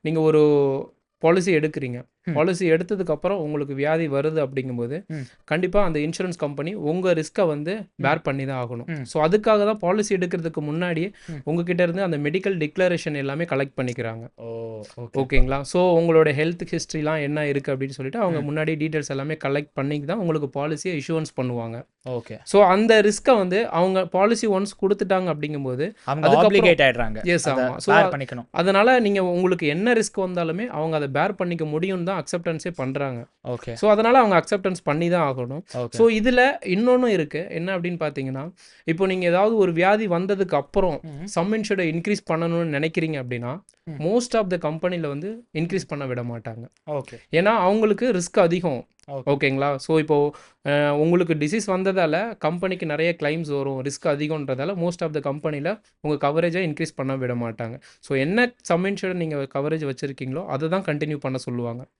நீங்கள் ஒரு பாலிசி எடுக்கிறீங்க. ம். பாலிசி எடுத்ததுக்கப்புறம் உங்களுக்கு வியாதி வருது அப்படிங்கும்போது ம். கண்டிப்பாக அந்த இன்சூரன்ஸ் கம்பெனி உங்கள் ரிஸ்க்கை வந்து பேர் பண்ணி தான் ஆகணும். ஸோ அதுக்காக தான் பாலிசி எடுக்கிறதுக்கு முன்னாடியே உங்ககிட்ட இருந்து அந்த மெடிக்கல் டிக்ளரேஷன் எல்லாமே கலெக்ட் பண்ணிக்கிறாங்க. ஓகேங்களா? ஸோ உங்களோட ஹெல்த் ஹிஸ்ட்ரிலாம் என்ன இருக்குது அப்படின்னு சொல்லிட்டு அவங்க முன்னாடி டீட்டெயில்ஸ் எல்லாமே கலெக்ட் பண்ணி தான் உங்களுக்கு பாலிசியை இஷ்யூவன்ஸ் பண்ணுவாங்க. ஓகே. ஸோ அந்த ரிஸ்க்கை வந்து அவங்க பாலிசி ஒன்ஸ் கொடுத்துட்டாங்க அப்படிங்கும்போது அவங்க ஆப்ளிகேட் ஆயிடுறாங்க. எஸ் ஆமாம். ஸோ பேர் பண்ணிக்கணும். அதனால் நீங்கள் உங்களுக்கு என்ன ரிஸ்க் வந்தாலுமே அவங்க அதை பேர் பண்ணிக்க முடியும் தான் அக்செப்டன்ஸே பண்ணுறாங்க. ஓகே. ஸோ அதனால் அவங்க அக்செப்டன்ஸ் பண்ணி தான் ஆகணும். ஸோ இதில் இன்னொன்று இருக்குது. என்ன அப்படின்னு பார்த்தீங்கன்னா, இப்போ நீங்கள் ஏதாவது ஒரு வியாதி வந்ததுக்கு அப்புறம் சம் இன்சூர்டை இன்க்ரீஸ் பண்ணணும்னு நினைக்கிறீங்க அப்படின்னா மோஸ்ட் ஆஃப் த கம்பெனியில் வந்து இன்க்ரீஸ் பண்ண விட மாட்டாங்க. ஓகே. ஏன்னா அவங்களுக்கு ரிஸ்க் அதிகம். ஓகேங்களா? ஸோ இப்போது உங்களுக்கு டிசீஸ் வந்ததால் கம்பெனிக்கு நிறைய கிளைம்ஸ் வரும், ரிஸ்க் அதிகன்றதால மோஸ்ட் ஆஃப் த கம்பெனியில் உங்கள் கவரேஜை இன்க்ரீஸ் பண்ண விட மாட்டாங்க. ஸோ என்ன சம் இன்சூரன்ஸ் நீங்கள் கவரேஜ் வச்சுருக்கீங்களோ அதை தான் கண்டினியூ பண்ண சொல்லுவாங்க.